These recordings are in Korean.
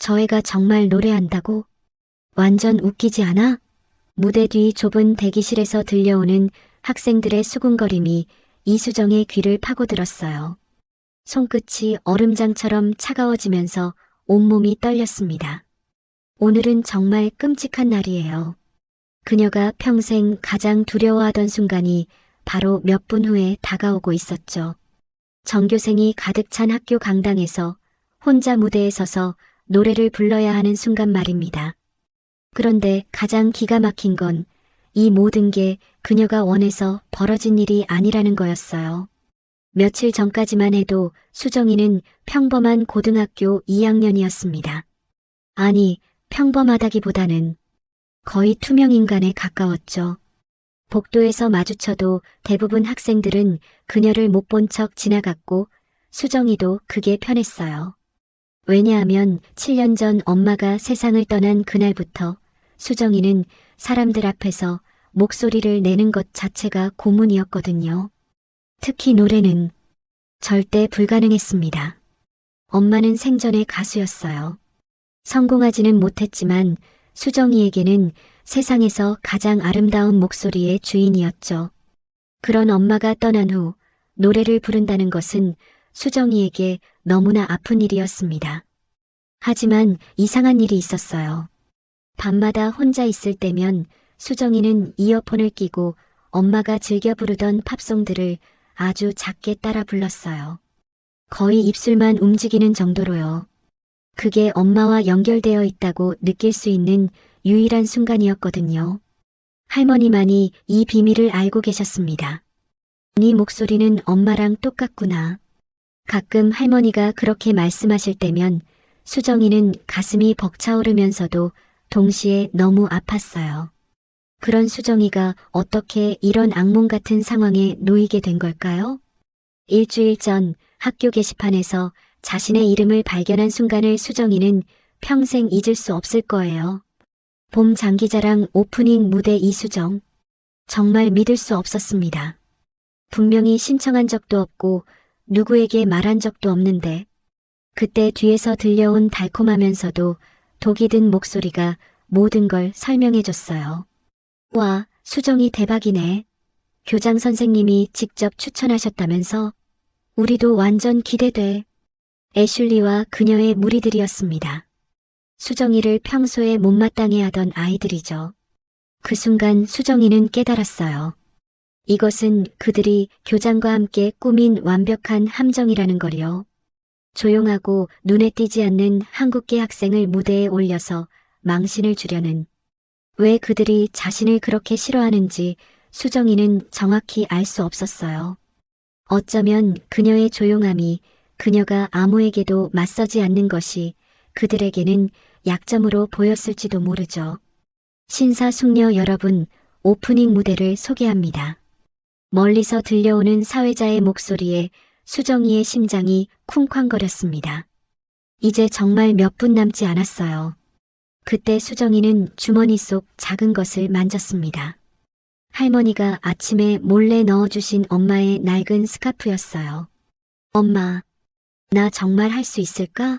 저 애가 정말 노래한다고? 완전 웃기지 않아? 무대 뒤 좁은 대기실에서 들려오는 학생들의 수군거림이 이수정의 귀를 파고들었어요. 손끝이 얼음장처럼 차가워지면서 온몸이 떨렸습니다. 오늘은 정말 끔찍한 날이에요. 그녀가 평생 가장 두려워하던 순간이 바로 몇 분 후에 다가오고 있었죠. 전교생이 가득 찬 학교 강당에서 혼자 무대에 서서 노래를 불러야 하는 순간 말입니다. 그런데 가장 기가 막힌 건 이 모든 게 그녀가 원해서 벌어진 일이 아니라는 거였어요. 며칠 전까지만 해도 수정이는 평범한 고등학교 2학년이었습니다. 아니, 평범하다기보다는 거의 투명인간에 가까웠죠. 복도에서 마주쳐도 대부분 학생들은 그녀를 못 본 척 지나갔고 수정이도 그게 편했어요. 왜냐하면 7년 전 엄마가 세상을 떠난 그날부터 수정이는 사람들 앞에서 목소리를 내는 것 자체가 고문이었거든요. 특히 노래는 절대 불가능했습니다. 엄마는 생전의 가수였어요. 성공하지는 못했지만 수정이에게는 세상에서 가장 아름다운 목소리의 주인이었죠. 그런 엄마가 떠난 후 노래를 부른다는 것은 수정이에게 너무나 아픈 일이었습니다. 하지만 이상한 일이 있었어요. 밤마다 혼자 있을 때면 수정이는 이어폰을 끼고 엄마가 즐겨 부르던 팝송들을 아주 작게 따라 불렀어요. 거의 입술만 움직이는 정도로요. 그게 엄마와 연결되어 있다고 느낄 수 있는 유일한 순간이었거든요. 할머니만이 이 비밀을 알고 계셨습니다. 네 목소리는 엄마랑 똑같구나. 가끔 할머니가 그렇게 말씀하실 때면 수정이는 가슴이 벅차오르면서도 동시에 너무 아팠어요. 그런 수정이가 어떻게 이런 악몽 같은 상황에 놓이게 된 걸까요? 일주일 전 학교 게시판에서 자신의 이름을 발견한 순간을 수정이는 평생 잊을 수 없을 거예요. 봄 장기자랑 오프닝 무대 이수정. 정말 믿을 수 없었습니다. 분명히 신청한 적도 없고 누구에게 말한 적도 없는데 그때 뒤에서 들려온 달콤하면서도 독이 든 목소리가 모든 걸 설명해줬어요. 와, 수정이 대박이네. 교장 선생님이 직접 추천하셨다면서? 우리도 완전 기대돼. 애슐리와 그녀의 무리들이었습니다. 수정이를 평소에 못마땅해하던 아이들이죠. 그 순간 수정이는 깨달았어요. 이것은 그들이 교장과 함께 꾸민 완벽한 함정이라는 걸요. 조용하고 눈에 띄지 않는 한국계 학생을 무대에 올려서 망신을 주려는. 왜 그들이 자신을 그렇게 싫어하는지 수정이는 정확히 알 수 없었어요. 어쩌면 그녀의 조용함이 그녀가 아무에게도 맞서지 않는 것이 그들에게는 약점으로 보였을지도 모르죠. 신사숙녀 여러분, 오프닝 무대를 소개합니다. 멀리서 들려오는 사회자의 목소리에 수정이의 심장이 쿵쾅거렸습니다. 이제 정말 몇 분 남지 않았어요. 그때 수정이는 주머니 속 작은 것을 만졌습니다. 할머니가 아침에 몰래 넣어주신 엄마의 낡은 스카프였어요. 엄마, 나 정말 할 수 있을까?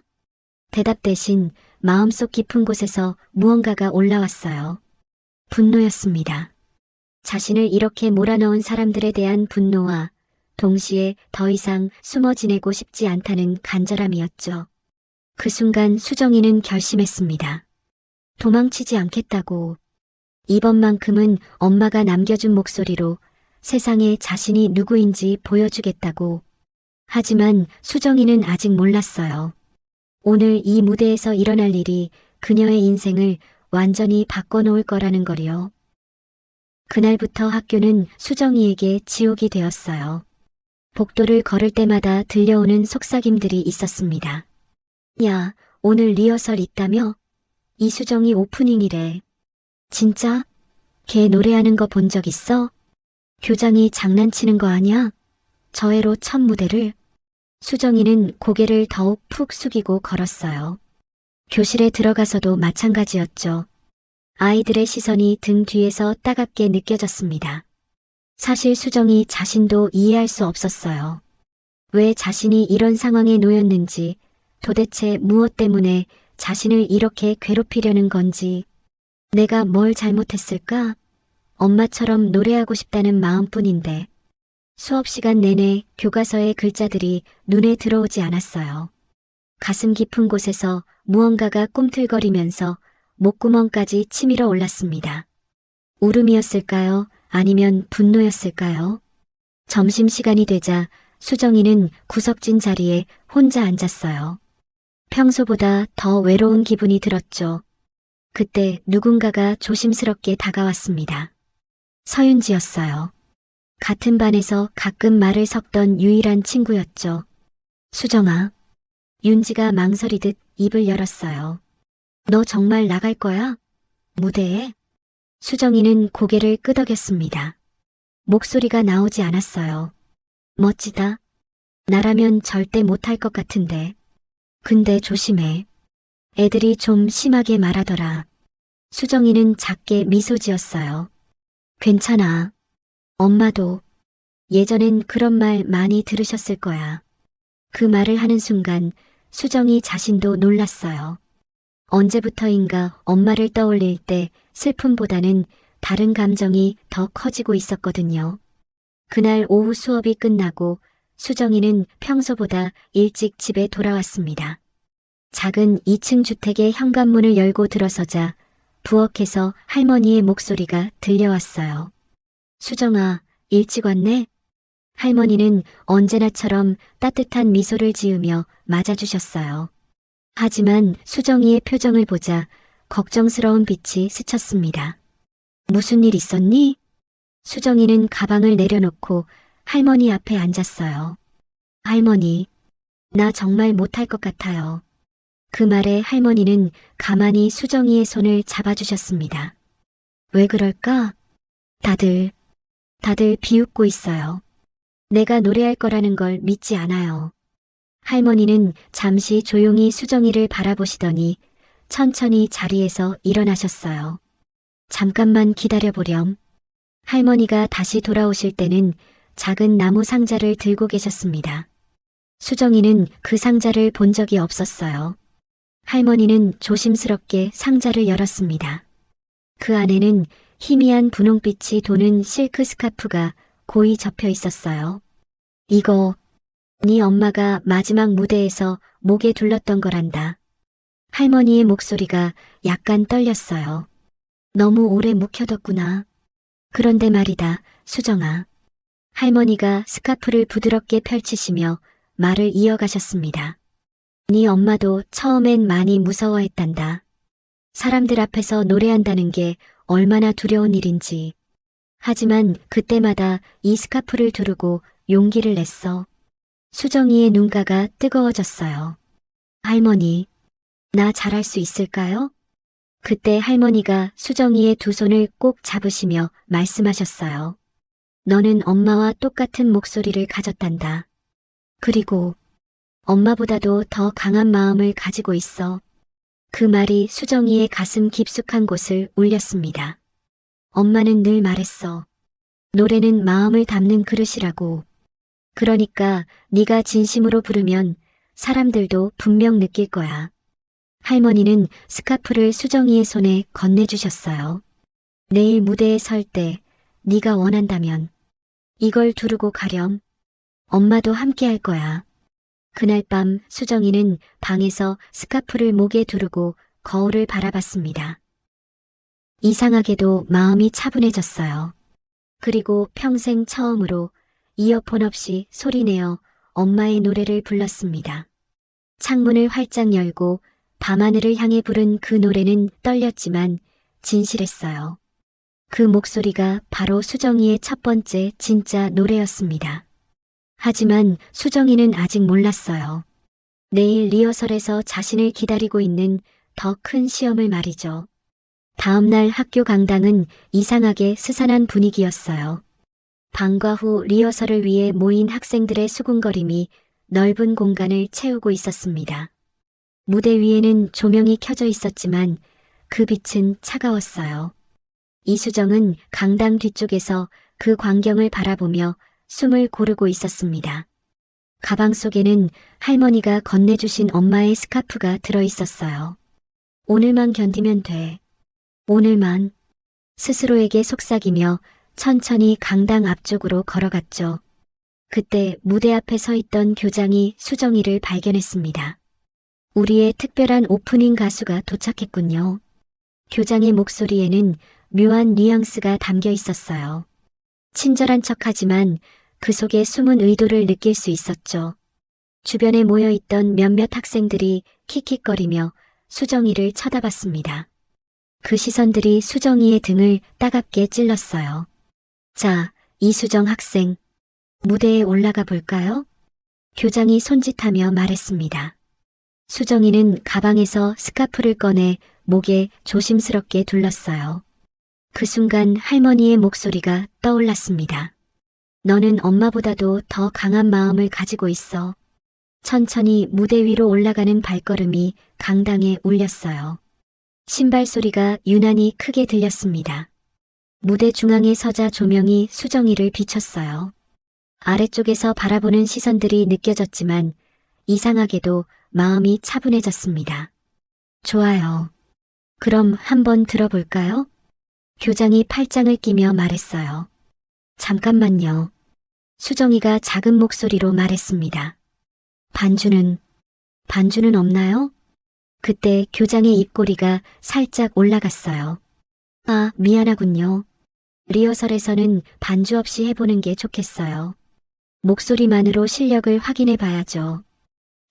대답 대신 마음속 깊은 곳에서 무언가가 올라왔어요. 분노였습니다. 자신을 이렇게 몰아넣은 사람들에 대한 분노와 동시에 더 이상 숨어 지내고 싶지 않다는 간절함이었죠. 그 순간 수정이는 결심했습니다. 도망치지 않겠다고. 이번만큼은 엄마가 남겨준 목소리로 세상에 자신이 누구인지 보여주겠다고. 하지만 수정이는 아직 몰랐어요. 오늘 이 무대에서 일어날 일이 그녀의 인생을 완전히 바꿔놓을 거라는 거리요. 그날부터 학교는 수정이에게 지옥이 되었어요. 복도를 걸을 때마다 들려오는 속삭임들이 있었습니다. 야, 오늘 리허설 있다며? 이수정이 오프닝이래. 진짜? 걔 노래하는 거 본 적 있어? 교장이 장난치는 거 아냐? 저 애로 첫 무대를? 수정이는 고개를 더욱 푹 숙이고 걸었어요. 교실에 들어가서도 마찬가지였죠. 아이들의 시선이 등 뒤에서 따갑게 느껴졌습니다. 사실 수정이 자신도 이해할 수 없었어요. 왜 자신이 이런 상황에 놓였는지, 도대체 무엇 때문에 자신을 이렇게 괴롭히려는 건지, 내가 뭘 잘못했을까? 엄마처럼 노래하고 싶다는 마음뿐인데, 수업 시간 내내 교과서의 글자들이 눈에 들어오지 않았어요. 가슴 깊은 곳에서 무언가가 꿈틀거리면서 목구멍까지 치밀어 올랐습니다. 울음이었을까요? 아니면 분노였을까요? 점심시간이 되자 수정이는 구석진 자리에 혼자 앉았어요. 평소보다 더 외로운 기분이 들었죠. 그때 누군가가 조심스럽게 다가왔습니다. 서윤지였어요. 같은 반에서 가끔 말을 섞던 유일한 친구였죠. 수정아. 윤지가 망설이듯 입을 열었어요. 너 정말 나갈 거야? 무대에? 수정이는 고개를 끄덕였습니다. 목소리가 나오지 않았어요. 멋지다. 나라면 절대 못할 것 같은데. 근데 조심해. 애들이 좀 심하게 말하더라. 수정이는 작게 미소 지었어요. 괜찮아. 엄마도 예전엔 그런 말 많이 들으셨을 거야. 그 말을 하는 순간 수정이 자신도 놀랐어요. 언제부터인가 엄마를 떠올릴 때 슬픔보다는 다른 감정이 더 커지고 있었거든요. 그날 오후 수업이 끝나고 수정이는 평소보다 일찍 집에 돌아왔습니다. 작은 2층 주택의 현관문을 열고 들어서자 부엌에서 할머니의 목소리가 들려왔어요. 수정아, 일찍 왔네? 할머니는 언제나처럼 따뜻한 미소를 지으며 맞아주셨어요. 하지만 수정이의 표정을 보자 걱정스러운 빛이 스쳤습니다. 무슨 일 있었니? 수정이는 가방을 내려놓고 할머니 앞에 앉았어요. 할머니, 나 정말 못할 것 같아요. 그 말에 할머니는 가만히 수정이의 손을 잡아주셨습니다. 왜 그럴까? 다들 비웃고 있어요. 내가 노래할 거라는 걸 믿지 않아요. 할머니는 잠시 조용히 수정이를 바라보시더니 천천히 자리에서 일어나셨어요. 잠깐만 기다려보렴. 할머니가 다시 돌아오실 때는 작은 나무 상자를 들고 계셨습니다. 수정이는 그 상자를 본 적이 없었어요. 할머니는 조심스럽게 상자를 열었습니다. 그 안에는 희미한 분홍빛이 도는 실크 스카프가 고이 접혀 있었어요. 이거 네 엄마가 마지막 무대에서 목에 둘렀던 거란다. 할머니의 목소리가 약간 떨렸어요. 너무 오래 묵혀뒀구나. 그런데 말이다, 수정아. 할머니가 스카프를 부드럽게 펼치시며 말을 이어가셨습니다. 네 엄마도 처음엔 많이 무서워했단다. 사람들 앞에서 노래한다는 게 얼마나 두려운 일인지. 하지만 그때마다 이 스카프를 두르고 용기를 냈어. 수정이의 눈가가 뜨거워졌어요. 할머니, 나 잘할 수 있을까요? 그때 할머니가 수정이의 두 손을 꼭 잡으시며 말씀하셨어요. 너는 엄마와 똑같은 목소리를 가졌단다. 그리고 엄마보다도 더 강한 마음을 가지고 있어. 그 말이 수정이의 가슴 깊숙한 곳을 울렸습니다. 엄마는 늘 말했어. 노래는 마음을 담는 그릇이라고. 그러니까 네가 진심으로 부르면 사람들도 분명 느낄 거야. 할머니는 스카프를 수정이의 손에 건네주셨어요. 내일 무대에 설 때 네가 원한다면 이걸 두르고 가렴. 엄마도 함께 할 거야. 그날 밤 수정이는 방에서 스카프를 목에 두르고 거울을 바라봤습니다. 이상하게도 마음이 차분해졌어요. 그리고 평생 처음으로 이어폰 없이 소리내어 엄마의 노래를 불렀습니다. 창문을 활짝 열고 밤하늘을 향해 부른 그 노래는 떨렸지만 진실했어요. 그 목소리가 바로 수정이의 첫 번째 진짜 노래였습니다. 하지만 수정이는 아직 몰랐어요. 내일 리허설에서 자신을 기다리고 있는 더 큰 시험을 말이죠. 다음날 학교 강당은 이상하게 스산한 분위기였어요. 방과 후 리허설을 위해 모인 학생들의 수군거림이 넓은 공간을 채우고 있었습니다. 무대 위에는 조명이 켜져 있었지만 그 빛은 차가웠어요. 이수정은 강당 뒤쪽에서 그 광경을 바라보며 숨을 고르고 있었습니다. 가방 속에는 할머니가 건네주신 엄마의 스카프가 들어있었어요. 오늘만 견디면 돼. 오늘만. 스스로에게 속삭이며 천천히 강당 앞쪽으로 걸어갔죠. 그때 무대 앞에 서 있던 교장이 수정이를 발견했습니다. 우리의 특별한 오프닝 가수가 도착했군요. 교장의 목소리에는 묘한 뉘앙스가 담겨 있었어요. 친절한 척하지만 그 속에 숨은 의도를 느낄 수 있었죠. 주변에 모여있던 몇몇 학생들이 킥킥거리며 수정이를 쳐다봤습니다. 그 시선들이 수정이의 등을 따갑게 찔렀어요. 자, 이수정 학생, 무대에 올라가 볼까요? 교장이 손짓하며 말했습니다. 수정이는 가방에서 스카프를 꺼내 목에 조심스럽게 둘렀어요. 그 순간 할머니의 목소리가 떠올랐습니다. 너는 엄마보다도 더 강한 마음을 가지고 있어. 천천히 무대 위로 올라가는 발걸음이 강당에 울렸어요. 신발 소리가 유난히 크게 들렸습니다. 무대 중앙에 서자 조명이 수정이를 비췄어요. 아래쪽에서 바라보는 시선들이 느껴졌지만 이상하게도 마음이 차분해졌습니다. 좋아요. 그럼 한번 들어볼까요? 교장이 팔짱을 끼며 말했어요. 잠깐만요. 수정이가 작은 목소리로 말했습니다. 반주는 없나요? 그때 교장의 입꼬리가 살짝 올라갔어요. 아, 미안하군요. 리허설에서는 반주 없이 해보는 게 좋겠어요. 목소리만으로 실력을 확인해 봐야죠.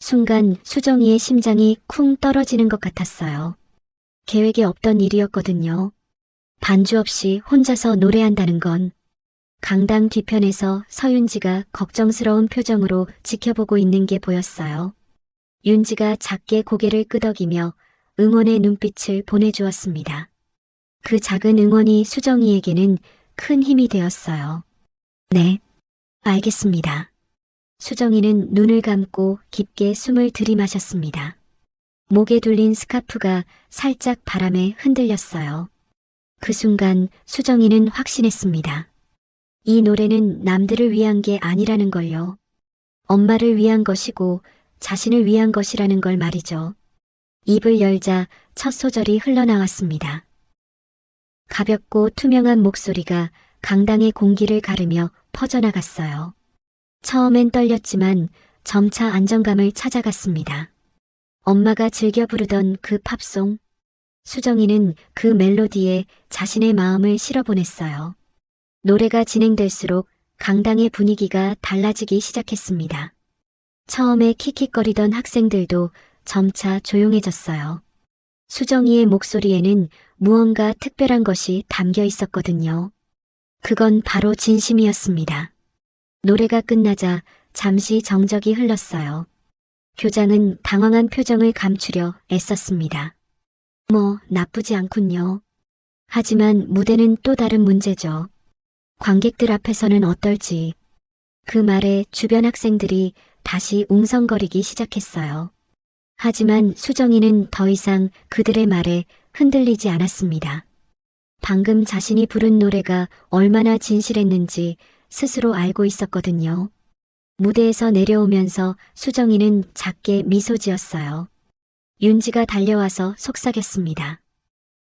순간 수정이의 심장이 쿵 떨어지는 것 같았어요. 계획에 없던 일이었거든요. 반주 없이 혼자서 노래한다는 건. 강당 뒤편에서 서윤지가 걱정스러운 표정으로 지켜보고 있는 게 보였어요. 윤지가 작게 고개를 끄덕이며 응원의 눈빛을 보내주었습니다. 그 작은 응원이 수정이에게는 큰 힘이 되었어요. 네, 알겠습니다. 수정이는 눈을 감고 깊게 숨을 들이마셨습니다. 목에 둘린 스카프가 살짝 바람에 흔들렸어요. 그 순간 수정이는 확신했습니다. 이 노래는 남들을 위한 게 아니라는 걸요. 엄마를 위한 것이고 자신을 위한 것이라는 걸 말이죠. 입을 열자 첫 소절이 흘러나왔습니다. 가볍고 투명한 목소리가 강당의 공기를 가르며 퍼져나갔어요. 처음엔 떨렸지만 점차 안정감을 찾아갔습니다. 엄마가 즐겨 부르던 그 팝송. 수정이는 그 멜로디에 자신의 마음을 실어보냈어요. 노래가 진행될수록 강당의 분위기가 달라지기 시작했습니다. 처음에 킥킥거리던 학생들도 점차 조용해졌어요. 수정이의 목소리에는 무언가 특별한 것이 담겨 있었거든요. 그건 바로 진심이었습니다. 노래가 끝나자 잠시 정적이 흘렀어요. 교장은 당황한 표정을 감추려 애썼습니다. 뭐 나쁘지 않군요. 하지만 무대는 또 다른 문제죠. 관객들 앞에서는 어떨지. 그 말에 주변 학생들이 다시 웅성거리기 시작했어요. 하지만 수정이는 더 이상 그들의 말에 흔들리지 않았습니다. 방금 자신이 부른 노래가 얼마나 진실했는지 스스로 알고 있었거든요. 무대에서 내려오면서 수정이는 작게 미소 지었어요. 윤지가 달려와서 속삭였습니다.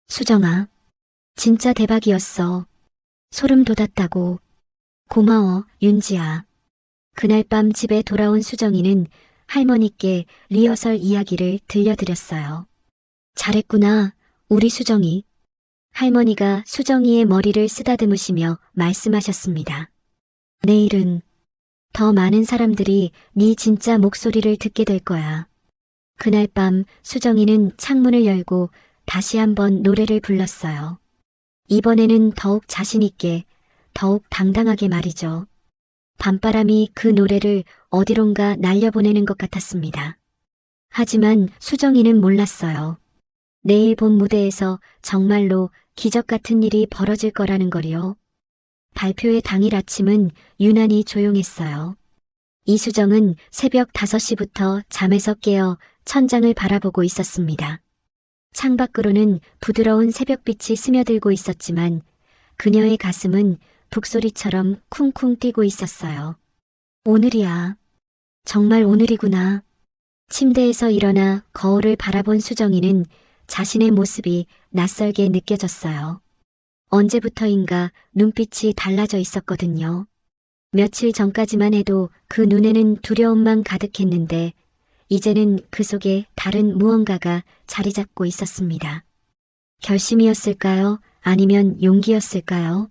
수정아, 진짜 대박이었어. 소름 돋았다고. 고마워, 윤지야. 그날 밤 집에 돌아온 수정이는 할머니께 리허설 이야기를 들려드렸어요. 잘했구나, 우리 수정이. 할머니가 수정이의 머리를 쓰다듬으시며 말씀하셨습니다. 내일은 더 많은 사람들이 네 진짜 목소리를 듣게 될 거야. 그날 밤 수정이는 창문을 열고 다시 한번 노래를 불렀어요. 이번에는 더욱 자신 있게, 더욱 당당하게 말이죠. 밤바람이 그 노래를 어디론가 날려보내는 것 같았습니다. 하지만 수정이는 몰랐어요. 내일 본 무대에서 정말로 기적 같은 일이 벌어질 거라는 걸요. 발표의 당일 아침은 유난히 조용했어요. 이수정은 새벽 5시부터 잠에서 깨어 천장을 바라보고 있었습니다. 창밖으로는 부드러운 새벽빛이 스며들고 있었지만 그녀의 가슴은 북소리처럼 쿵쿵 뛰고 있었어요. 오늘이야. 정말 오늘이구나. 침대에서 일어나 거울을 바라본 수정이는 자신의 모습이 낯설게 느껴졌어요. 언제부터인가 눈빛이 달라져 있었거든요. 며칠 전까지만 해도 그 눈에는 두려움만 가득했는데 이제는 그 속에 다른 무언가가 자리 잡고 있었습니다. 결심이었을까요? 아니면 용기였을까요?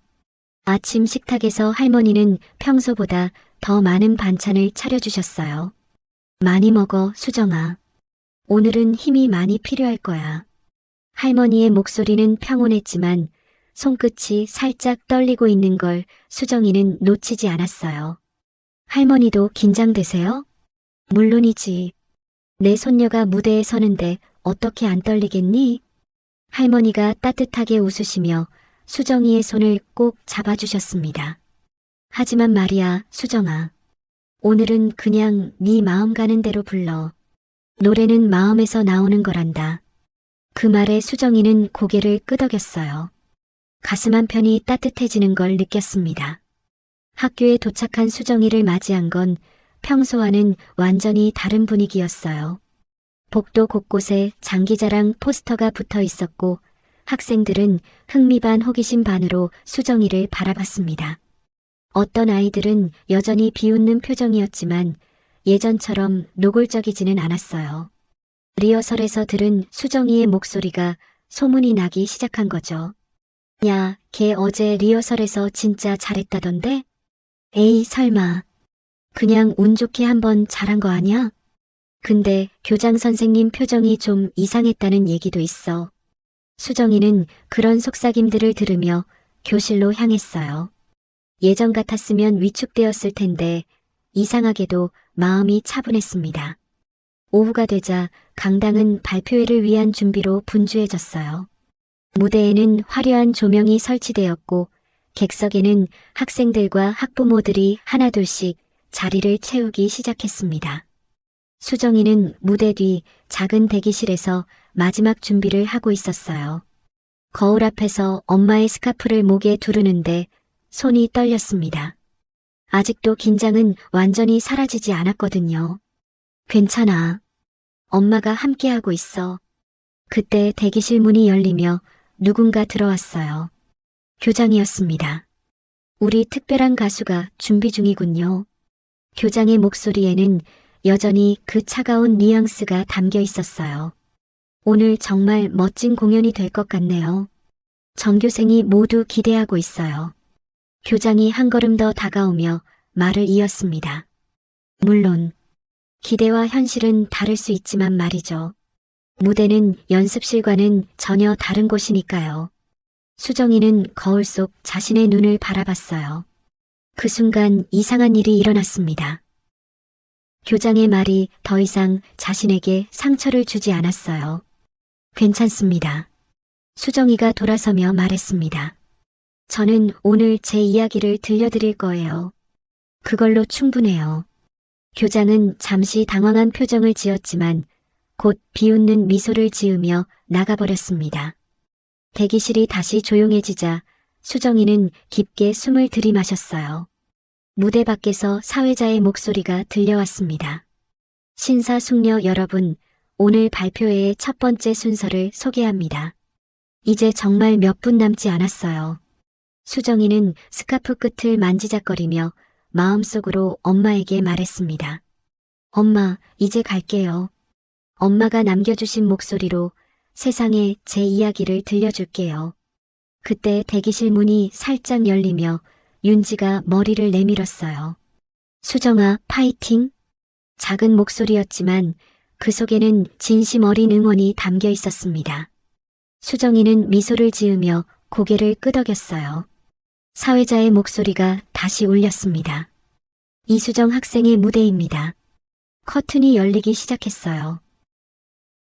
아침 식탁에서 할머니는 평소보다 더 많은 반찬을 차려주셨어요. 많이 먹어, 수정아. 오늘은 힘이 많이 필요할 거야. 할머니의 목소리는 평온했지만 손끝이 살짝 떨리고 있는 걸 수정이는 놓치지 않았어요. 할머니도 긴장되세요? 물론이지. 내 손녀가 무대에 서는데 어떻게 안 떨리겠니? 할머니가 따뜻하게 웃으시며 수정이의 손을 꼭 잡아주셨습니다. 하지만 말이야, 수정아. 오늘은 그냥 네 마음 가는 대로 불러. 노래는 마음에서 나오는 거란다. 그 말에 수정이는 고개를 끄덕였어요. 가슴 한편이 따뜻해지는 걸 느꼈습니다. 학교에 도착한 수정이를 맞이한 건 평소와는 완전히 다른 분위기였어요. 복도 곳곳에 장기자랑 포스터가 붙어 있었고 학생들은 흥미 반 호기심 반으로 수정이를 바라봤습니다. 어떤 아이들은 여전히 비웃는 표정이었지만 예전처럼 노골적이지는 않았어요. 리허설에서 들은 수정이의 목소리가 소문이 나기 시작한 거죠. 야, 걔 어제 리허설에서 진짜 잘했다던데? 에이, 설마. 그냥 운 좋게 한번 잘한 거 아냐? 근데 교장 선생님 표정이 좀 이상했다는 얘기도 있어. 수정이는 그런 속삭임들을 들으며 교실로 향했어요. 예전 같았으면 위축되었을 텐데 이상하게도 마음이 차분했습니다. 오후가 되자 강당은 발표회를 위한 준비로 분주해졌어요. 무대에는 화려한 조명이 설치되었고 객석에는 학생들과 학부모들이 하나둘씩 자리를 채우기 시작했습니다. 수정이는 무대 뒤 작은 대기실에서 마지막 준비를 하고 있었어요. 거울 앞에서 엄마의 스카프를 목에 두르는데 손이 떨렸습니다. 아직도 긴장은 완전히 사라지지 않았거든요. 괜찮아. 엄마가 함께하고 있어. 그때 대기실 문이 열리며 누군가 들어왔어요. 교장이었습니다. 우리 특별한 가수가 준비 중이군요. 교장의 목소리에는 여전히 그 차가운 뉘앙스가 담겨 있었어요. 오늘 정말 멋진 공연이 될 것 같네요. 전교생이 모두 기대하고 있어요. 교장이 한 걸음 더 다가오며 말을 이었습니다. 물론 기대와 현실은 다를 수 있지만 말이죠. 무대는 연습실과는 전혀 다른 곳이니까요. 수정이는 거울 속 자신의 눈을 바라봤어요. 그 순간 이상한 일이 일어났습니다. 교장의 말이 더 이상 자신에게 상처를 주지 않았어요. 괜찮습니다. 수정이가 돌아서며 말했습니다. 저는 오늘 제 이야기를 들려드릴 거예요. 그걸로 충분해요. 교장은 잠시 당황한 표정을 지었지만 곧 비웃는 미소를 지으며 나가버렸습니다. 대기실이 다시 조용해지자 수정이는 깊게 숨을 들이마셨어요. 무대 밖에서 사회자의 목소리가 들려왔습니다. 신사숙녀 여러분, 오늘 발표회의 첫 번째 순서를 소개합니다. 이제 정말 몇 분 남지 않았어요. 수정이는 스카프 끝을 만지작거리며 마음속으로 엄마에게 말했습니다. 엄마, 이제 갈게요. 엄마가 남겨주신 목소리로 세상에 제 이야기를 들려줄게요. 그때 대기실 문이 살짝 열리며 윤지가 머리를 내밀었어요. 수정아, 파이팅! 작은 목소리였지만 그 속에는 진심 어린 응원이 담겨 있었습니다. 수정이는 미소를 지으며 고개를 끄덕였어요. 사회자의 목소리가 다시 울렸습니다. 이수정 학생의 무대입니다. 커튼이 열리기 시작했어요.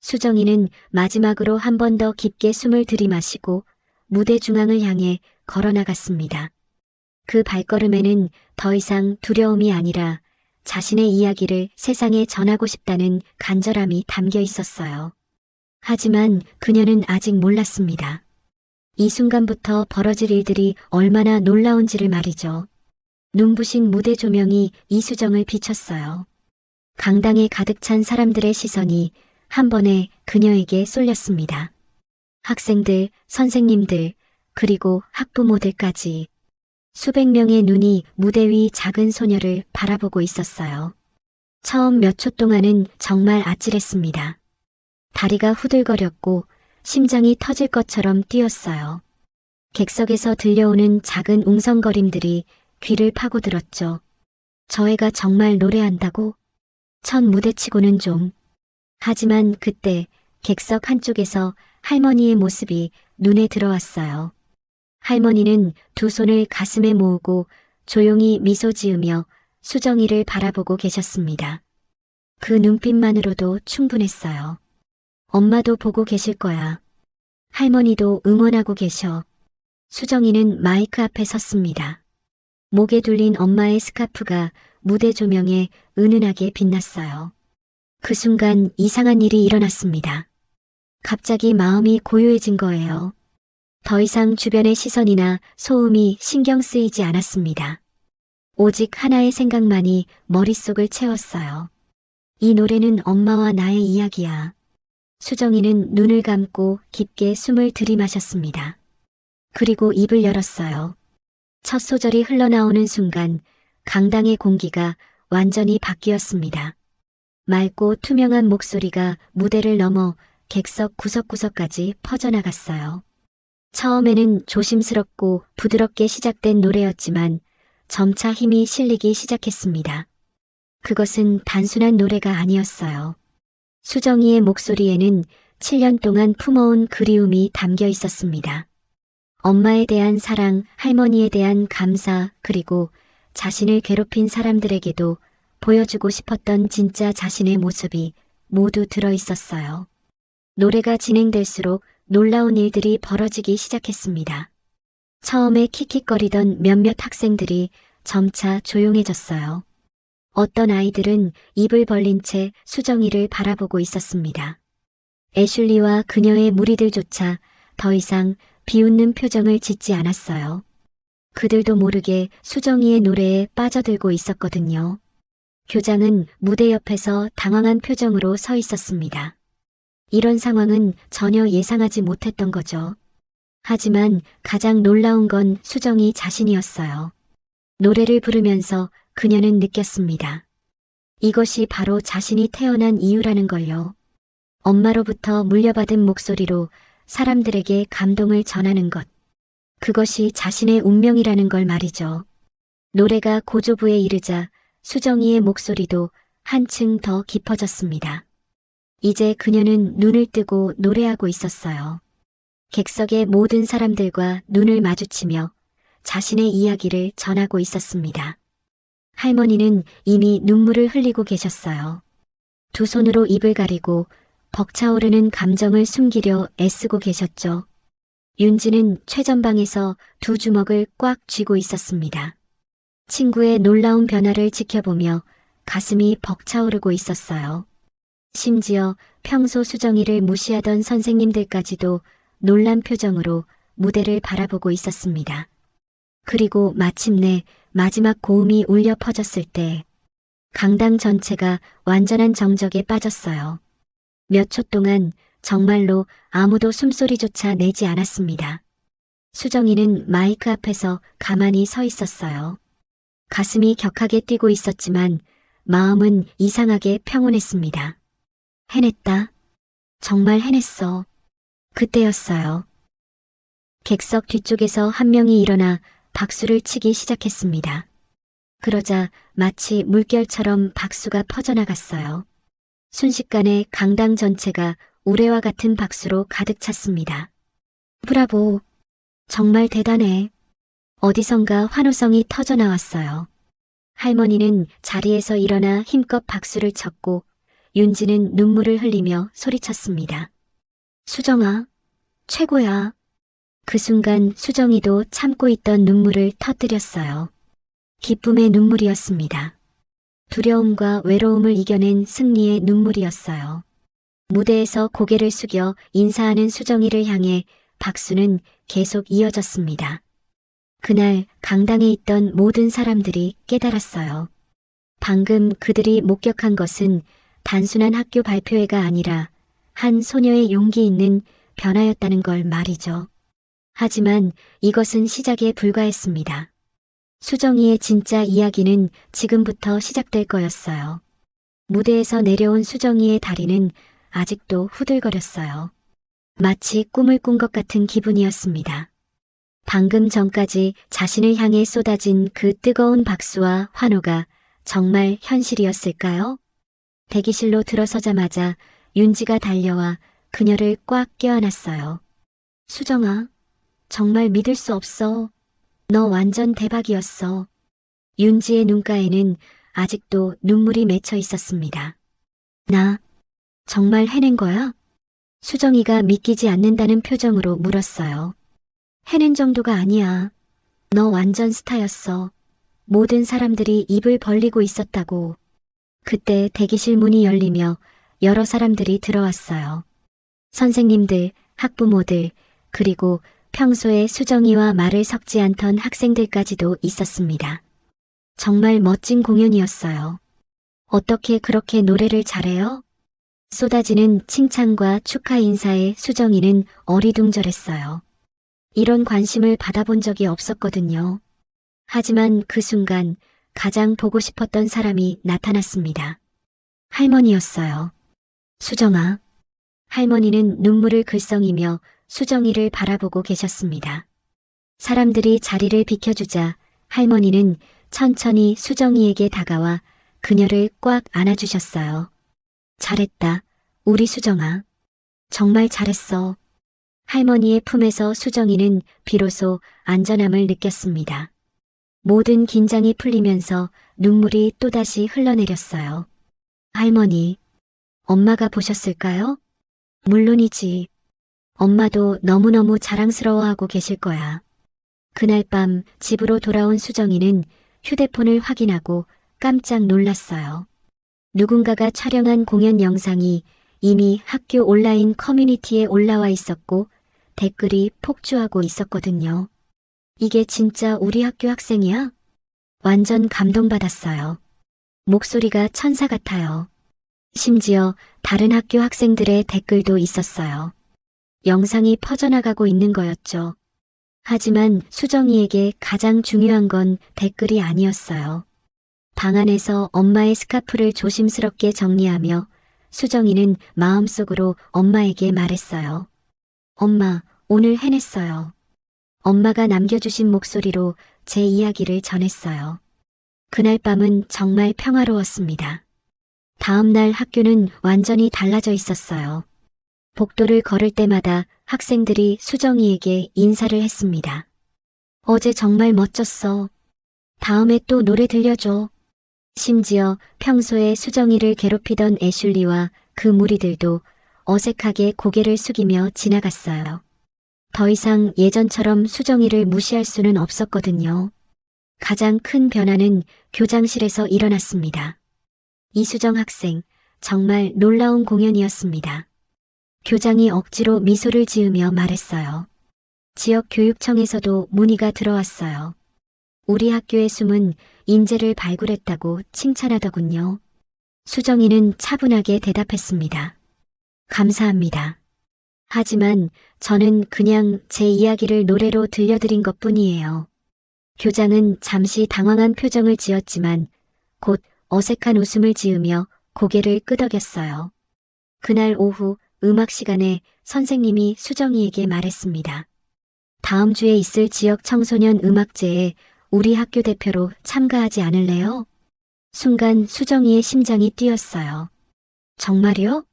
수정이는 마지막으로 한 번 더 깊게 숨을 들이마시고 무대 중앙을 향해 걸어나갔습니다. 그 발걸음에는 더 이상 두려움이 아니라 자신의 이야기를 세상에 전하고 싶다는 간절함이 담겨 있었어요. 하지만 그녀는 아직 몰랐습니다. 이 순간부터 벌어질 일들이 얼마나 놀라운지를 말이죠. 눈부신 무대 조명이 이수정을 비췄어요. 강당에 가득 찬 사람들의 시선이 한 번에 그녀에게 쏠렸습니다. 학생들, 선생님들, 그리고 학부모들까지 수백 명의 눈이 무대 위 작은 소녀를 바라보고 있었어요. 처음 몇 초 동안은 정말 아찔했습니다. 다리가 후들거렸고 심장이 터질 것처럼 뛰었어요. 객석에서 들려오는 작은 웅성거림들이 귀를 파고들었죠. 저 애가 정말 노래한다고? 첫 무대치고는 좀. 하지만 그때 객석 한쪽에서 할머니의 모습이 눈에 들어왔어요. 할머니는 두 손을 가슴에 모으고 조용히 미소 지으며 수정이를 바라보고 계셨습니다. 그 눈빛만으로도 충분했어요. 엄마도 보고 계실 거야. 할머니도 응원하고 계셔. 수정이는 마이크 앞에 섰습니다. 목에 둘린 엄마의 스카프가 무대 조명에 은은하게 빛났어요. 그 순간 이상한 일이 일어났습니다. 갑자기 마음이 고요해진 거예요. 더 이상 주변의 시선이나 소음이 신경 쓰이지 않았습니다. 오직 하나의 생각만이 머릿속을 채웠어요. 이 노래는 엄마와 나의 이야기야. 수정이는 눈을 감고 깊게 숨을 들이마셨습니다. 그리고 입을 열었어요. 첫 소절이 흘러나오는 순간 강당의 공기가 완전히 바뀌었습니다. 맑고 투명한 목소리가 무대를 넘어 객석 구석구석까지 퍼져나갔어요. 처음에는 조심스럽고 부드럽게 시작된 노래였지만 점차 힘이 실리기 시작했습니다. 그것은 단순한 노래가 아니었어요. 수정이의 목소리에는 7년 동안 품어온 그리움이 담겨 있었습니다. 엄마에 대한 사랑, 할머니에 대한 감사, 그리고 자신을 괴롭힌 사람들에게도 보여주고 싶었던 진짜 자신의 모습이 모두 들어 있었어요. 노래가 진행될수록 놀라운 일들이 벌어지기 시작했습니다. 처음에 킥킥거리던 몇몇 학생들이 점차 조용해졌어요. 어떤 아이들은 입을 벌린 채 수정이를 바라보고 있었습니다. 애슐리와 그녀의 무리들조차 더 이상 비웃는 표정을 짓지 않았어요. 그들도 모르게 수정이의 노래에 빠져들고 있었거든요. 교장은 무대 옆에서 당황한 표정으로 서 있었습니다. 이런 상황은 전혀 예상하지 못했던 거죠. 하지만 가장 놀라운 건 수정이 자신이었어요. 노래를 부르면서 그녀는 느꼈습니다. 이것이 바로 자신이 태어난 이유라는 걸요. 엄마로부터 물려받은 목소리로 사람들에게 감동을 전하는 것. 그것이 자신의 운명이라는 걸 말이죠. 노래가 고조부에 이르자 수정이의 목소리도 한층 더 깊어졌습니다. 이제 그녀는 눈을 뜨고 노래하고 있었어요. 객석의 모든 사람들과 눈을 마주치며 자신의 이야기를 전하고 있었습니다. 할머니는 이미 눈물을 흘리고 계셨어요. 두 손으로 입을 가리고 벅차오르는 감정을 숨기려 애쓰고 계셨죠. 윤지는 최전방에서 두 주먹을 꽉 쥐고 있었습니다. 친구의 놀라운 변화를 지켜보며 가슴이 벅차오르고 있었어요. 심지어 평소 수정이를 무시하던 선생님들까지도 놀란 표정으로 무대를 바라보고 있었습니다. 그리고 마침내 마지막 고음이 울려 퍼졌을 때 강당 전체가 완전한 정적에 빠졌어요. 몇 초 동안 정말로 아무도 숨소리조차 내지 않았습니다. 수정이는 마이크 앞에서 가만히 서 있었어요. 가슴이 격하게 뛰고 있었지만 마음은 이상하게 평온했습니다. 해냈다. 정말 해냈어. 그때였어요. 객석 뒤쪽에서 한 명이 일어나 박수를 치기 시작했습니다. 그러자 마치 물결처럼 박수가 퍼져나갔어요. 순식간에 강당 전체가 우레와 같은 박수로 가득 찼습니다. 브라보! 정말 대단해. 어디선가 환호성이 터져나왔어요. 할머니는 자리에서 일어나 힘껏 박수를 쳤고 윤지는 눈물을 흘리며 소리쳤습니다. 수정아, 최고야. 그 순간 수정이도 참고 있던 눈물을 터뜨렸어요. 기쁨의 눈물이었습니다. 두려움과 외로움을 이겨낸 승리의 눈물이었어요. 무대에서 고개를 숙여 인사하는 수정이를 향해 박수는 계속 이어졌습니다. 그날 강당에 있던 모든 사람들이 깨달았어요. 방금 그들이 목격한 것은 단순한 학교 발표회가 아니라 한 소녀의 용기 있는 변하였다는 걸 말이죠. 하지만 이것은 시작에 불과했습니다. 수정이의 진짜 이야기는 지금부터 시작될 거였어요. 무대에서 내려온 수정이의 다리는 아직도 후들거렸어요. 마치 꿈을 꾼 것 같은 기분이었습니다. 방금 전까지 자신을 향해 쏟아진 그 뜨거운 박수와 환호가 정말 현실이었을까요? 대기실로 들어서자마자 윤지가 달려와 그녀를 꽉 껴안았어요. 수정아, 정말 믿을 수 없어. 너 완전 대박이었어. 윤지의 눈가에는 아직도 눈물이 맺혀 있었습니다. 나 정말 해낸 거야? 수정이가 믿기지 않는다는 표정으로 물었어요. 해낸 정도가 아니야. 너 완전 스타였어. 모든 사람들이 입을 벌리고 있었다고. 그때 대기실 문이 열리며 여러 사람들이 들어왔어요. 선생님들, 학부모들, 그리고 평소에 수정이와 말을 섞지 않던 학생들까지도 있었습니다. 정말 멋진 공연이었어요. 어떻게 그렇게 노래를 잘해요? 쏟아지는 칭찬과 축하 인사에 수정이는 어리둥절했어요. 이런 관심을 받아본 적이 없었거든요. 하지만 그 순간 가장 보고 싶었던 사람이 나타났습니다. 할머니였어요. 수정아. 할머니는 눈물을 글썽이며 수정이를 바라보고 계셨습니다. 사람들이 자리를 비켜주자 할머니는 천천히 수정이에게 다가와 그녀를 꽉 안아주셨어요. 잘했다, 우리 수정아. 정말 잘했어. 할머니의 품에서 수정이는 비로소 안전함을 느꼈습니다. 모든 긴장이 풀리면서 눈물이 또다시 흘러내렸어요. 할머니, 엄마가 보셨을까요? 물론이지. 엄마도 너무너무 자랑스러워하고 계실 거야. 그날 밤 집으로 돌아온 수정이는 휴대폰을 확인하고 깜짝 놀랐어요. 누군가가 촬영한 공연 영상이 이미 학교 온라인 커뮤니티에 올라와 있었고 댓글이 폭주하고 있었거든요. 이게 진짜 우리 학교 학생이야? 완전 감동받았어요. 목소리가 천사 같아요. 심지어 다른 학교 학생들의 댓글도 있었어요. 영상이 퍼져나가고 있는 거였죠. 하지만 수정이에게 가장 중요한 건 댓글이 아니었어요. 방 안에서 엄마의 스카프를 조심스럽게 정리하며 수정이는 마음속으로 엄마에게 말했어요. 엄마, 오늘 해냈어요. 엄마가 남겨주신 목소리로 제 이야기를 전했어요. 그날 밤은 정말 평화로웠습니다. 다음 날 학교는 완전히 달라져 있었어요. 복도를 걸을 때마다 학생들이 수정이에게 인사를 했습니다. 어제 정말 멋졌어. 다음에 또 노래 들려줘. 심지어 평소에 수정이를 괴롭히던 애슐리와 그 무리들도 어색하게 고개를 숙이며 지나갔어요. 더 이상 예전처럼 수정이를 무시할 수는 없었거든요. 가장 큰 변화는 교장실에서 일어났습니다. 이수정 학생, 정말 놀라운 공연이었습니다. 교장이 억지로 미소를 지으며 말했어요. 지역교육청에서도 문의가 들어왔어요. 우리 학교의 숨은 인재를 발굴했다고 칭찬하더군요. 수정이는 차분하게 대답했습니다. 감사합니다. 하지만 저는 그냥 제 이야기를 노래로 들려드린 것뿐이에요. 교장은 잠시 당황한 표정을 지었지만 곧 어색한 웃음을 지으며 고개를 끄덕였어요. 그날 오후 음악 시간에 선생님이 수정이에게 말했습니다. 다음 주에 있을 지역 청소년 음악제에 우리 학교 대표로 참가하지 않을래요? 순간 수정이의 심장이 뛰었어요. 정말요?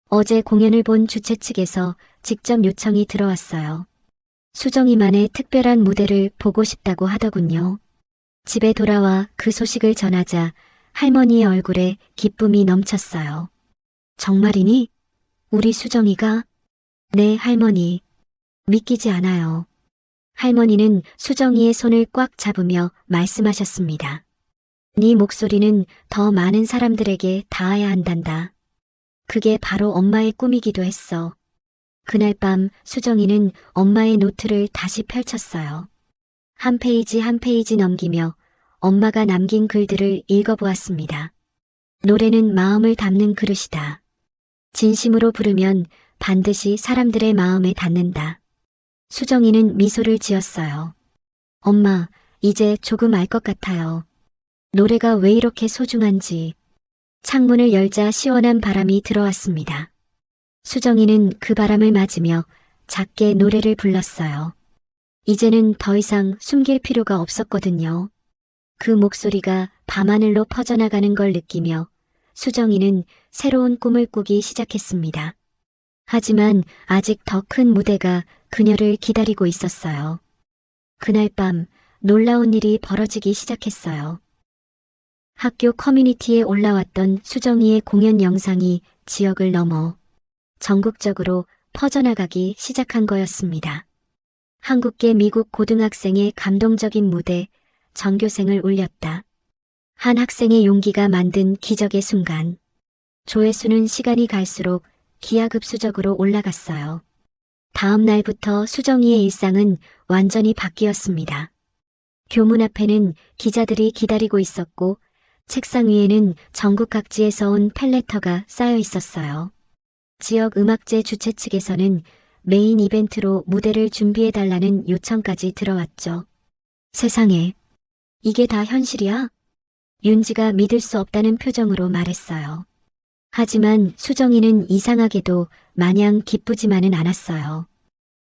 어제 공연을 본 주최 측에서 직접 요청이 들어왔어요. 수정이만의 특별한 무대를 보고 싶다고 하더군요. 집에 돌아와 그 소식을 전하자 할머니의 얼굴에 기쁨이 넘쳤어요. 정말이니? 우리 수정이가? 네, 할머니. 믿기지 않아요. 할머니는 수정이의 손을 꽉 잡으며 말씀하셨습니다. 네 목소리는 더 많은 사람들에게 닿아야 한단다. 그게 바로 엄마의 꿈이기도 했어. 그날 밤 수정이는 엄마의 노트를 다시 펼쳤어요. 한 페이지 한 페이지 넘기며 엄마가 남긴 글들을 읽어보았습니다. 노래는 마음을 담는 그릇이다. 진심으로 부르면 반드시 사람들의 마음에 닿는다. 수정이는 미소를 지었어요. 엄마, 이제 조금 알 것 같아요. 노래가 왜 이렇게 소중한지. 창문을 열자 시원한 바람이 들어왔습니다. 수정이는 그 바람을 맞으며 작게 노래를 불렀어요. 이제는 더 이상 숨길 필요가 없었거든요. 그 목소리가 밤하늘로 퍼져나가는 걸 느끼며 수정이는 새로운 꿈을 꾸기 시작했습니다. 하지만 아직 더 큰 무대가 그녀를 기다리고 있었어요. 그날 밤 놀라운 일이 벌어지기 시작했어요. 학교 커뮤니티에 올라왔던 수정이의 공연 영상이 지역을 넘어 전국적으로 퍼져나가기 시작한 거였습니다. 한국계 미국 고등학생의 감동적인 무대, 전교생을 울렸다. 한 학생의 용기가 만든 기적의 순간. 조회수는 시간이 갈수록 기하급수적으로 올라갔어요. 다음 날부터 수정이의 일상은 완전히 바뀌었습니다. 교문 앞에는 기자들이 기다리고 있었고 책상 위에는 전국 각지에서 온 펠레터가 쌓여 있었어요. 지역 음악제 주최 측에서는 메인 이벤트로 무대를 준비해달라는 요청까지 들어왔죠. 세상에, 이게 다 현실이야? 윤지가 믿을 수 없다는 표정으로 말했어요. 하지만 수정이는 이상하게도 마냥 기쁘지만은 않았어요.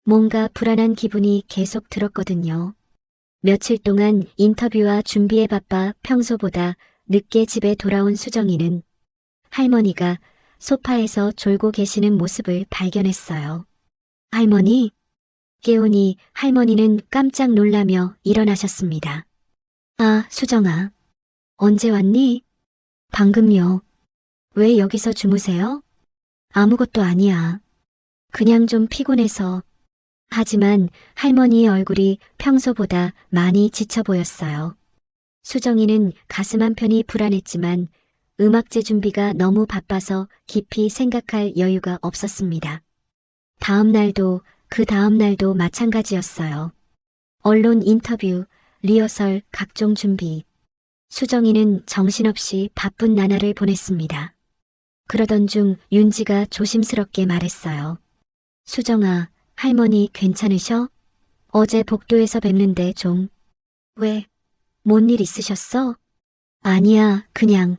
뭔가 불안한 기분이 계속 들었거든요. 며칠 동안 인터뷰와 준비에 바빠 평소보다 늦게 집에 돌아온 수정이는 할머니가 소파에서 졸고 계시는 모습을 발견했어요. 할머니? 깨우니 할머니는 깜짝 놀라며 일어나셨습니다. 아, 수정아. 언제 왔니? 방금요. 왜 여기서 주무세요? 아무것도 아니야. 그냥 좀 피곤해서. 하지만 할머니의 얼굴이 평소보다 많이 지쳐 보였어요. 수정이는 가슴 한편이 불안했지만 음악제 준비가 너무 바빠서 깊이 생각할 여유가 없었습니다. 다음 날도 그 다음 날도 마찬가지였어요. 언론 인터뷰, 리허설, 각종 준비. 수정이는 정신없이 바쁜 나날을 보냈습니다. 그러던 중 윤지가 조심스럽게 말했어요. 수정아, 할머니 괜찮으셔? 어제 복도에서 뵙는데 좀. 왜? 뭔 일 있으셨어? 아니야, 그냥.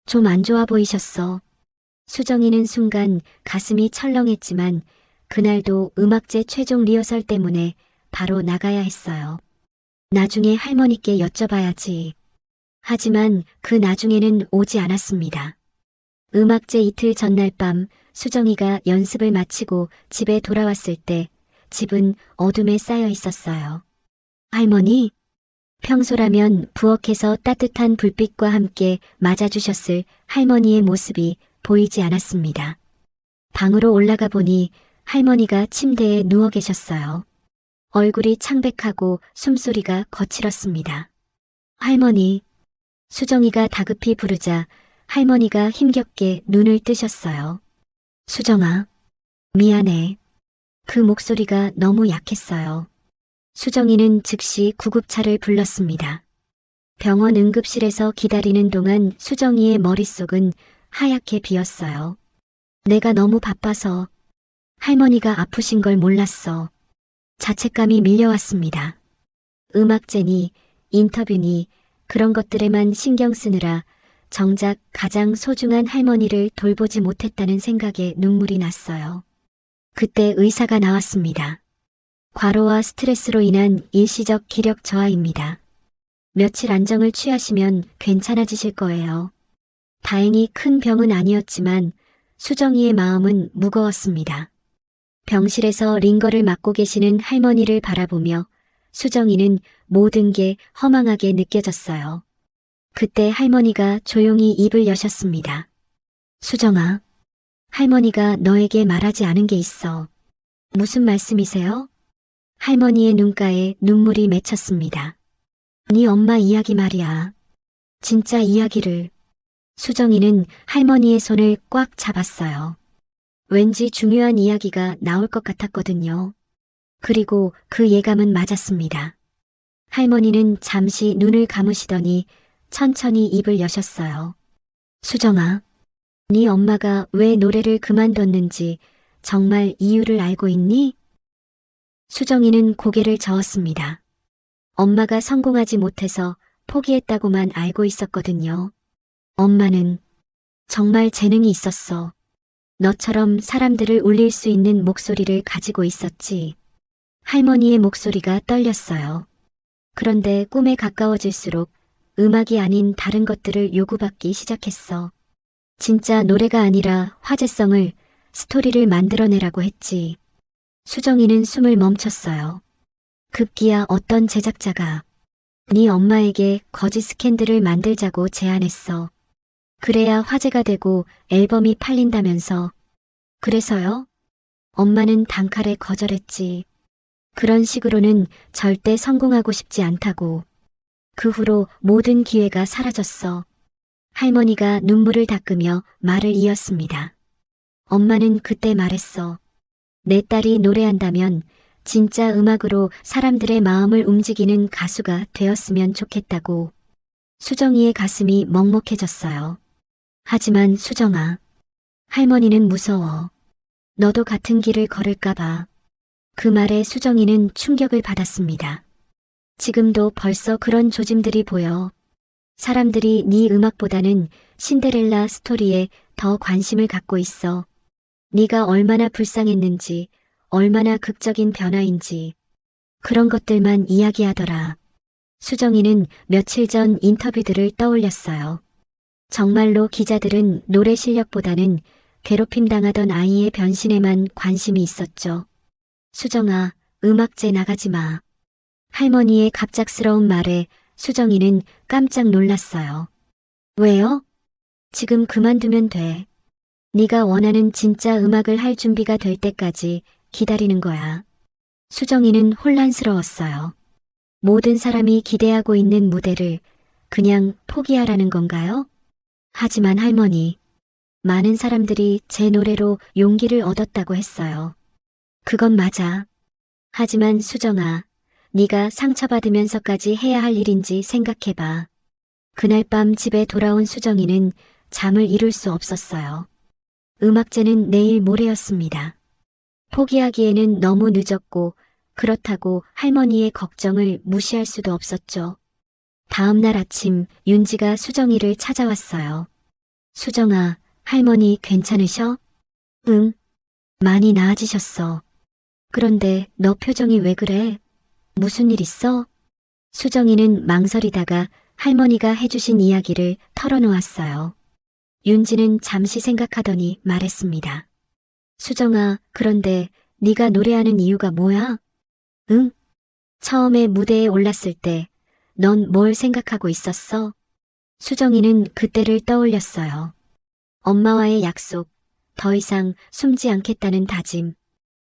좀 안 좋아 보이셨어. 수정이는 순간 가슴이 철렁했지만 그날도 음악제 최종 리허설 때문에 바로 나가야 했어요. 나중에 할머니께 여쭤봐야지. 하지만 그 나중에는 오지 않았습니다. 음악제 이틀 전날 밤 수정이가 연습을 마치고 집에 돌아왔을 때 집은 어둠에 쌓여 있었어요. 할머니? 평소라면 부엌에서 따뜻한 불빛과 함께 맞아주셨을 할머니의 모습이 보이지 않았습니다. 방으로 올라가 보니 할머니가 침대에 누워 계셨어요. 얼굴이 창백하고 숨소리가 거칠었습니다. 할머니. 수정이가 다급히 부르자 할머니가 힘겹게 눈을 뜨셨어요. 수정아. 미안해. 그 목소리가 너무 약했어요. 수정이는 즉시 구급차를 불렀습니다. 병원 응급실에서 기다리는 동안 수정이의 머릿속은 하얗게 비었어요. 내가 너무 바빠서 할머니가 아프신 걸 몰랐어. 자책감이 밀려왔습니다. 음악제니, 인터뷰니 그런 것들에만 신경 쓰느라 정작 가장 소중한 할머니를 돌보지 못했다는 생각에 눈물이 났어요. 그때 의사가 나왔습니다. 과로와 스트레스로 인한 일시적 기력 저하입니다. 며칠 안정을 취하시면 괜찮아지실 거예요. 다행히 큰 병은 아니었지만 수정이의 마음은 무거웠습니다. 병실에서 링거를 맡고 계시는 할머니를 바라보며 수정이는 모든 게 허망하게 느껴졌어요. 그때 할머니가 조용히 입을 여셨습니다. 수정아, 할머니가 너에게 말하지 않은 게 있어. 무슨 말씀이세요? 할머니의 눈가에 눈물이 맺혔습니다. 네 엄마 이야기 말이야. 진짜 이야기를. 수정이는 할머니의 손을 꽉 잡았어요. 왠지 중요한 이야기가 나올 것 같았거든요. 그리고 그 예감은 맞았습니다. 할머니는 잠시 눈을 감으시더니 천천히 입을 여셨어요. 수정아, 네 엄마가 왜 노래를 그만뒀는지 정말 이유를 알고 있니? 수정이는 고개를 저었습니다. 엄마가 성공하지 못해서 포기했다고만 알고 있었거든요. 엄마는 정말 재능이 있었어. 너처럼 사람들을 울릴 수 있는 목소리를 가지고 있었지. 할머니의 목소리가 떨렸어요. 그런데 꿈에 가까워질수록 음악이 아닌 다른 것들을 요구받기 시작했어. 진짜 노래가 아니라 화제성을, 스토리를 만들어내라고 했지. 수정이는 숨을 멈췄어요. 급기야 어떤 제작자가 네 엄마에게 거짓 스캔들을 만들자고 제안했어. 그래야 화제가 되고 앨범이 팔린다면서. 그래서요? 엄마는 단칼에 거절했지. 그런 식으로는 절대 성공하고 싶지 않다고. 그 후로 모든 기회가 사라졌어. 할머니가 눈물을 닦으며 말을 이었습니다. 엄마는 그때 말했어. 내 딸이 노래한다면 진짜 음악으로 사람들의 마음을 움직이는 가수가 되었으면 좋겠다고. 수정이의 가슴이 먹먹해졌어요. 하지만 수정아, 할머니는 무서워. 너도 같은 길을 걸을까봐. 그 말에 수정이는 충격을 받았습니다. 지금도 벌써 그런 조짐들이 보여. 사람들이 네 음악보다는 신데렐라 스토리에 더 관심을 갖고 있어. 네가 얼마나 불쌍했는지, 얼마나 극적인 변화인지 그런 것들만 이야기하더라. 수정이는 며칠 전 인터뷰들을 떠올렸어요. 정말로 기자들은 노래 실력보다는 괴롭힘 당하던 아이의 변신에만 관심이 있었죠. 수정아, 음악제 나가지 마. 할머니의 갑작스러운 말에 수정이는 깜짝 놀랐어요. 왜요? 지금 그만두면 돼. 네가 원하는 진짜 음악을 할 준비가 될 때까지 기다리는 거야. 수정이는 혼란스러웠어요. 모든 사람이 기대하고 있는 무대를 그냥 포기하라는 건가요? 하지만 할머니, 많은 사람들이 제 노래로 용기를 얻었다고 했어요. 그건 맞아. 하지만 수정아, 네가 상처받으면서까지 해야 할 일인지 생각해봐. 그날 밤 집에 돌아온 수정이는 잠을 이룰 수 없었어요. 음악제는 내일 모레였습니다. 포기하기에는 너무 늦었고 그렇다고 할머니의 걱정을 무시할 수도 없었죠. 다음 날 아침 윤지가 수정이를 찾아왔어요. 수정아, 할머니 괜찮으셔? 응, 많이 나아지셨어. 그런데 너 표정이 왜 그래? 무슨 일 있어? 수정이는 망설이다가 할머니가 해주신 이야기를 털어놓았어요. 윤지는 잠시 생각하더니 말했습니다. 수정아, 그런데 네가 노래하는 이유가 뭐야? 응? 처음에 무대에 올랐을 때 넌 뭘 생각하고 있었어? 수정이는 그때를 떠올렸어요. 엄마와의 약속, 더 이상 숨지 않겠다는 다짐.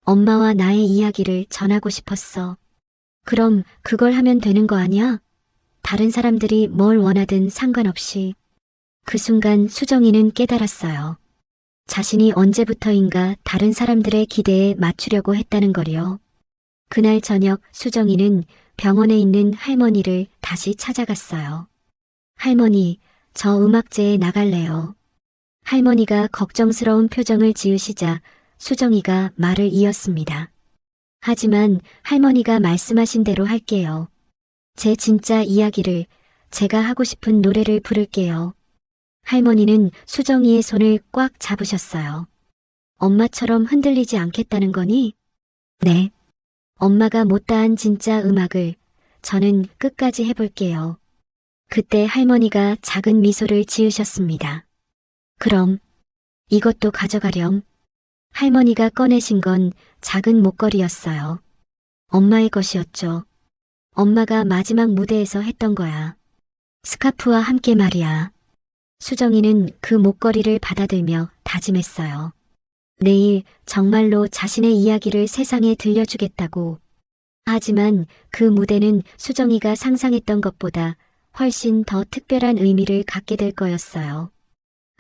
엄마와 나의 이야기를 전하고 싶었어. 그럼 그걸 하면 되는 거 아니야? 다른 사람들이 뭘 원하든 상관없이. 그 순간 수정이는 깨달았어요. 자신이 언제부터인가 다른 사람들의 기대에 맞추려고 했다는 거요. 그날 저녁 수정이는 병원에 있는 할머니를 다시 찾아갔어요. 할머니, 저 음악제에 나갈래요. 할머니가 걱정스러운 표정을 지으시자 수정이가 말을 이었습니다. 하지만 할머니가 말씀하신 대로 할게요. 제 진짜 이야기를, 제가 하고 싶은 노래를 부를게요. 할머니는 수정이의 손을 꽉 잡으셨어요. 엄마처럼 흔들리지 않겠다는 거니? 네. 엄마가 못다한 진짜 음악을 저는 끝까지 해볼게요. 그때 할머니가 작은 미소를 지으셨습니다. 그럼 이것도 가져가렴. 할머니가 꺼내신 건 작은 목걸이였어요. 엄마의 것이었죠. 엄마가 마지막 무대에서 했던 거야. 스카프와 함께 말이야. 수정이는 그 목걸이를 받아들며 다짐했어요. 내일 정말로 자신의 이야기를 세상에 들려주겠다고. 하지만 그 무대는 수정이가 상상했던 것보다 훨씬 더 특별한 의미를 갖게 될 거였어요.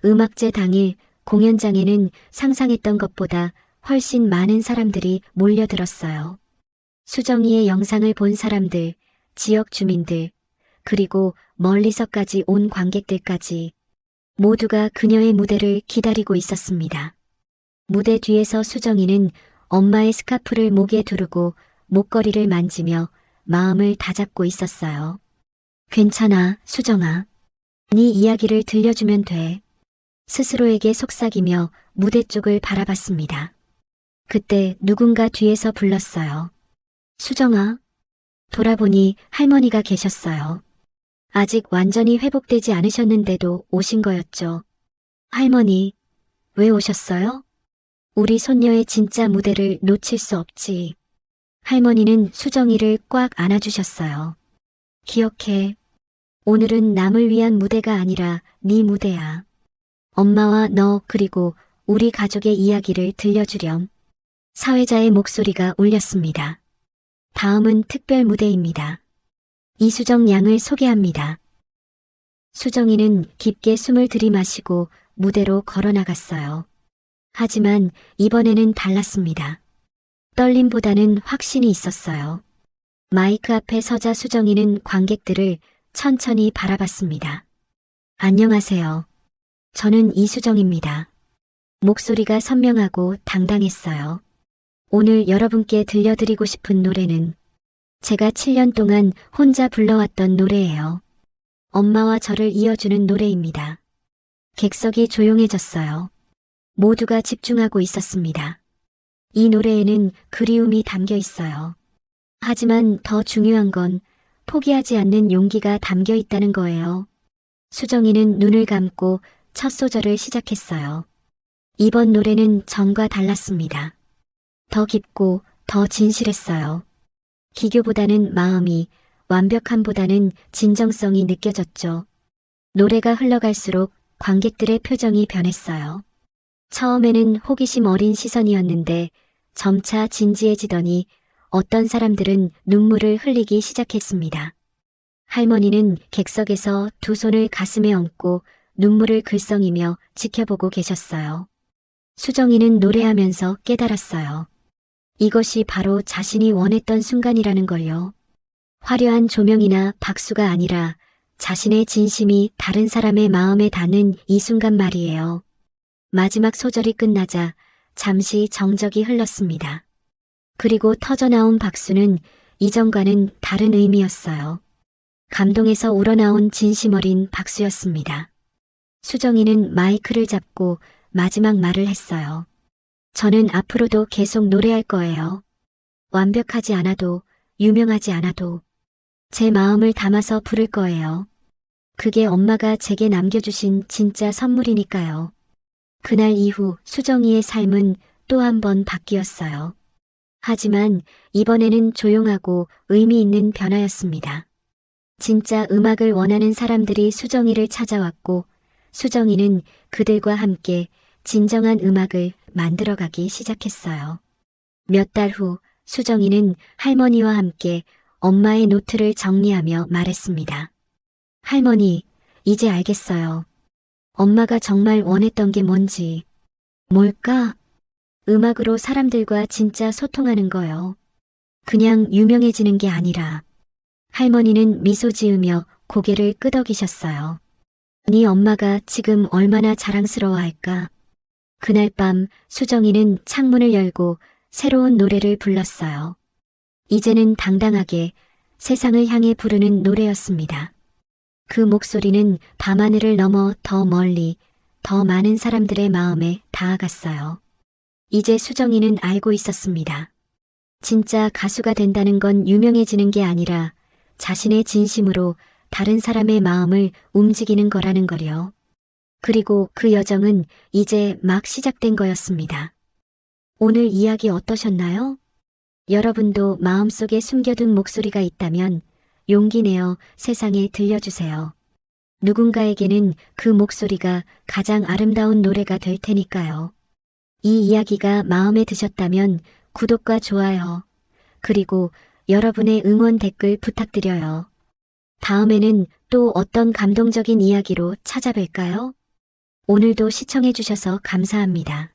음악제 당일 공연장에는 상상했던 것보다 훨씬 많은 사람들이 몰려들었어요. 수정이의 영상을 본 사람들, 지역 주민들, 그리고 멀리서까지 온 관객들까지 모두가 그녀의 무대를 기다리고 있었습니다. 무대 뒤에서 수정이는 엄마의 스카프를 목에 두르고 목걸이를 만지며 마음을 다잡고 있었어요. 괜찮아, 수정아. 네 이야기를 들려주면 돼. 스스로에게 속삭이며 무대 쪽을 바라봤습니다. 그때 누군가 뒤에서 불렀어요. 수정아. 돌아보니 할머니가 계셨어요. 아직 완전히 회복되지 않으셨는데도 오신 거였죠. 할머니, 왜 오셨어요? 우리 손녀의 진짜 무대를 놓칠 수 없지. 할머니는 수정이를 꽉 안아주셨어요. 기억해. 오늘은 남을 위한 무대가 아니라 네 무대야. 엄마와 너 그리고 우리 가족의 이야기를 들려주렴. 사회자의 목소리가 울렸습니다. 다음은 특별 무대입니다. 이수정 양을 소개합니다. 수정이는 깊게 숨을 들이마시고 무대로 걸어나갔어요. 하지만 이번에는 달랐습니다. 떨림보다는 확신이 있었어요. 마이크 앞에 서자 수정이는 관객들을 천천히 바라봤습니다. 안녕하세요. 저는 이수정입니다. 목소리가 선명하고 당당했어요. 오늘 여러분께 들려드리고 싶은 노래는 제가 7년 동안 혼자 불러왔던 노래예요. 엄마와 저를 이어주는 노래입니다. 객석이 조용해졌어요. 모두가 집중하고 있었습니다. 이 노래에는 그리움이 담겨 있어요. 하지만 더 중요한 건 포기하지 않는 용기가 담겨 있다는 거예요. 수정이는 눈을 감고 첫 소절을 시작했어요. 이번 노래는 전과 달랐습니다. 더 깊고 더 진실했어요. 기교보다는 마음이, 완벽함보다는 진정성이 느껴졌죠. 노래가 흘러갈수록 관객들의 표정이 변했어요. 처음에는 호기심 어린 시선이었는데 점차 진지해지더니 어떤 사람들은 눈물을 흘리기 시작했습니다. 할머니는 객석에서 두 손을 가슴에 얹고 눈물을 글썽이며 지켜보고 계셨어요. 수정이는 노래하면서 깨달았어요. 이것이 바로 자신이 원했던 순간이라는 걸요. 화려한 조명이나 박수가 아니라 자신의 진심이 다른 사람의 마음에 닿는 이 순간 말이에요. 마지막 소절이 끝나자 잠시 정적이 흘렀습니다. 그리고 터져나온 박수는 이전과는 다른 의미였어요. 감동에서 우러나온 진심 어린 박수였습니다. 수정이는 마이크를 잡고 마지막 말을 했어요. 저는 앞으로도 계속 노래할 거예요. 완벽하지 않아도, 유명하지 않아도 제 마음을 담아서 부를 거예요. 그게 엄마가 제게 남겨주신 진짜 선물이니까요. 그날 이후 수정이의 삶은 또 한 번 바뀌었어요. 하지만 이번에는 조용하고 의미 있는 변화였습니다. 진짜 음악을 원하는 사람들이 수정이를 찾아왔고 수정이는 그들과 함께 진정한 음악을 만들어가기 시작했어요. 몇 달 후 수정이는 할머니와 함께 엄마의 노트를 정리하며 말했습니다. 할머니, 이제 알겠어요. 엄마가 정말 원했던 게 뭔지. 뭘까? 음악으로 사람들과 진짜 소통하는 거요. 그냥 유명해지는 게 아니라. 할머니는 미소 지으며 고개를 끄덕이셨어요. 네 엄마가 지금 얼마나 자랑스러워할까. 그날 밤 수정이는 창문을 열고 새로운 노래를 불렀어요. 이제는 당당하게 세상을 향해 부르는 노래였습니다. 그 목소리는 밤하늘을 넘어 더 멀리, 더 많은 사람들의 마음에 닿아갔어요. 이제 수정이는 알고 있었습니다. 진짜 가수가 된다는 건 유명해지는 게 아니라 자신의 진심으로 다른 사람의 마음을 움직이는 거라는 거요. 그리고 그 여정은 이제 막 시작된 거였습니다. 오늘 이야기 어떠셨나요? 여러분도 마음속에 숨겨둔 목소리가 있다면 용기 내어 세상에 들려주세요. 누군가에게는 그 목소리가 가장 아름다운 노래가 될 테니까요. 이 이야기가 마음에 드셨다면 구독과 좋아요, 그리고 여러분의 응원 댓글 부탁드려요. 다음에는 또 어떤 감동적인 이야기로 찾아뵐까요? 오늘도 시청해주셔서 감사합니다.